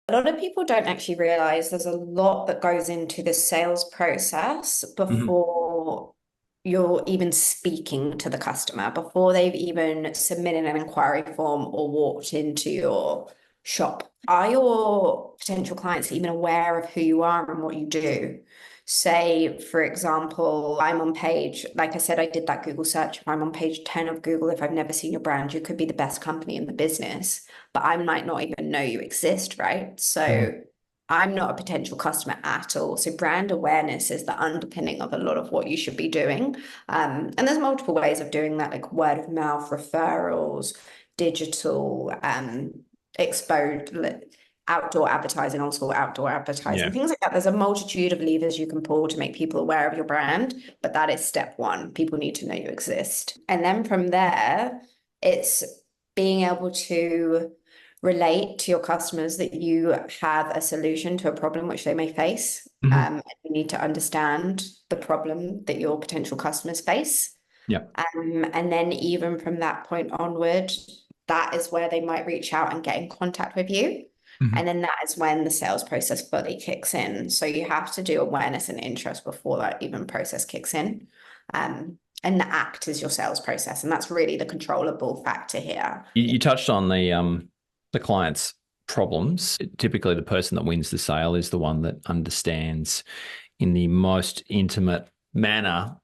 A lot of people don't actually realize there's a lot that goes into the sales process Hmm. before you're even speaking to the customer, before they've even submitted an inquiry form or walked into your shop. Are your potential clients even aware of who you are and what you do? Say, for example, I'm on page, like I said, I did that Google search. If I'm on page 10 of Google, if I've never seen your brand, you could be the best company in the business, but I might not even know you exist, right? Hmm. So I'm not a potential customer at all. So brand awareness is the underpinning of a lot of what you should be doing. And there's multiple ways of doing that, like word of mouth, referrals, digital, exposed outdoor advertising, also outdoor advertising, Yeah. things like that. There's a multitude of levers you can pull to make people aware of your brand, but that is step one. People need to know you exist. And then from there, it's being able to relate to your customers that you have a solution to a problem which they may face. Hmm. You need to understand the problem that your potential customers face. Yeah. And then even from that point onward, that is where they might reach out and get in contact with you. Hmm. And then that is when the sales process fully kicks in. So you have to do awareness and interest before that even process kicks in. And the act is your sales process. And that's really the controllable factor here. You touched on the client's problems. Typically, the person that wins the sale is the one that understands in the most intimate manner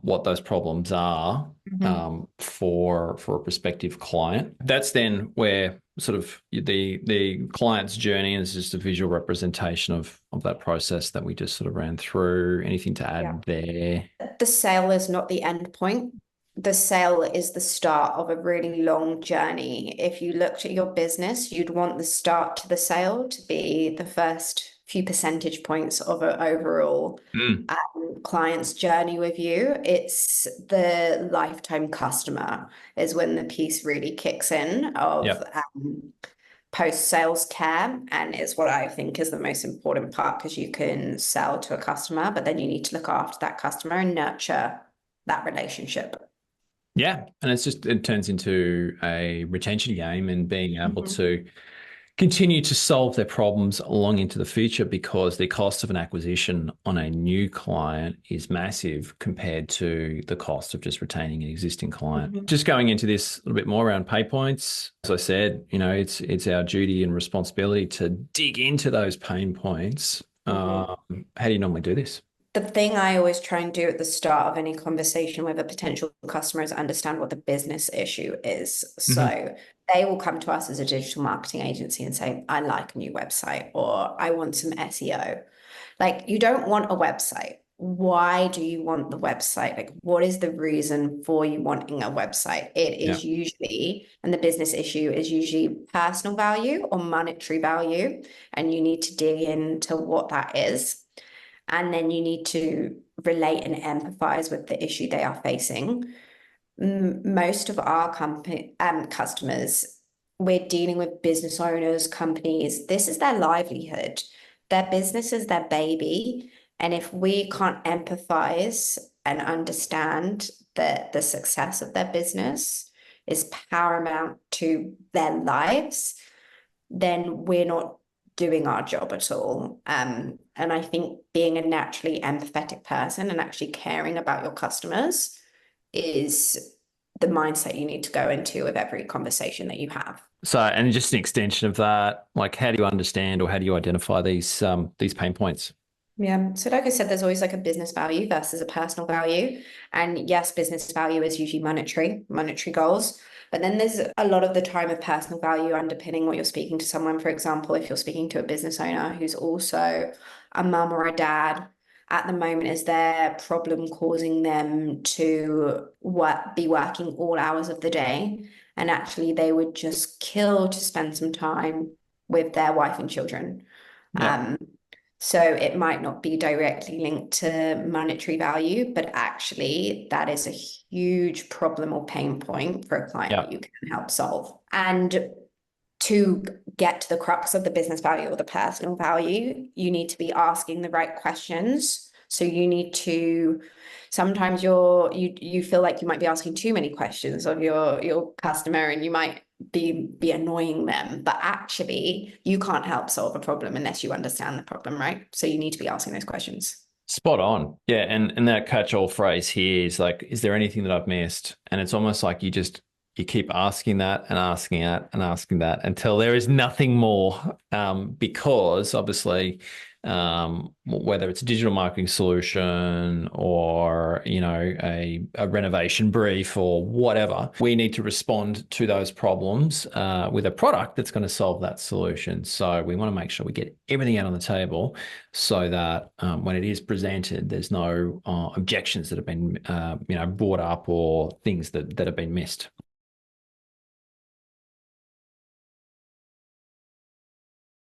what those problems are Mhm. for a prospective client. That's then where sort of the client's journey is just a visual representation of that process that we just sort of ran through. Anything to Yeah. add there? The sale is not the end point. The sale is the start of a really long journey. If you looked at your business, you'd want the start to the sale to be the first few percentage points of an overall Mm. client's journey with you. It's the lifetime customer is when the piece really kicks in of Yep. post-sales care, and it's what I think is the most important part because you can sell to a customer, but then you need to look after that customer and nurture that relationship. Yeah, and it turns into a retention game and being able Mhm. to continue to solve their problems long into the future because the cost of an acquisition on a new client is massive compared to the cost of just retaining an existing client. Mhm. Just going into this a little bit more around pay points, as I said, it's our duty and responsibility to dig into those pain points. Mhm. How do you normally do this? The thing I always try and do at the start of any conversation with a potential customer is understand what the business issue is. Hmm. So they will come to us as a digital marketing agency and say, I like a new website or I want some SEO. Like, you don't want a website. Why do you want the website? Like, what is the reason for you wanting a website? It Yeah. is usually, and the business issue is usually personal value or monetary value. And you need to dig into what that is. And then you need to relate and empathize with the issue they are facing. Most of our company customers, we're dealing with business owners, companies. This is their livelihood. Their business is their baby. And if we can't empathize and understand that the success of their business is paramount to their lives, then we're not doing our job at all. And I think being a naturally empathetic person and actually caring about your customers is the mindset you need to go into with every conversation that you have. So, and just an extension of that, like how do you understand or how do you identify these pain points? Yeah. So like I said, there's always like a business value versus a personal value. And yes, business value is usually monetary goals. But then there's a lot of the time of personal value underpinning what you're speaking to someone. For example, if you're speaking to a business owner who's also a mum or a dad, at the moment, is their problem causing them to be working all hours of the day? And actually, they would just kill to spend some time with their wife and children. Yeah. Um, so it might not be directly linked to monetary value, but actually that is a huge problem or pain point for a client that Yeah. you can help solve. And to get to the crux of the business value or the personal value, you need to be asking the right questions So you need to, sometimes you feel like you might be asking too many questions of your customer, and you might be annoying them, but actually you can't help solve a problem unless you understand the problem, right? So you need to be asking those questions. Spot on. Yeah. And that catch-all phrase here is like, is there anything that I've missed? And it's almost like you keep asking that and asking that and asking that until there is nothing more. Because obviously, whether it's a digital marketing solution or, a renovation brief or whatever, we need to respond to those problems with a product that's going to solve that solution. So we want to make sure we get everything out on the table so that when it is presented, there's no objections that have been, brought up or things that have been missed.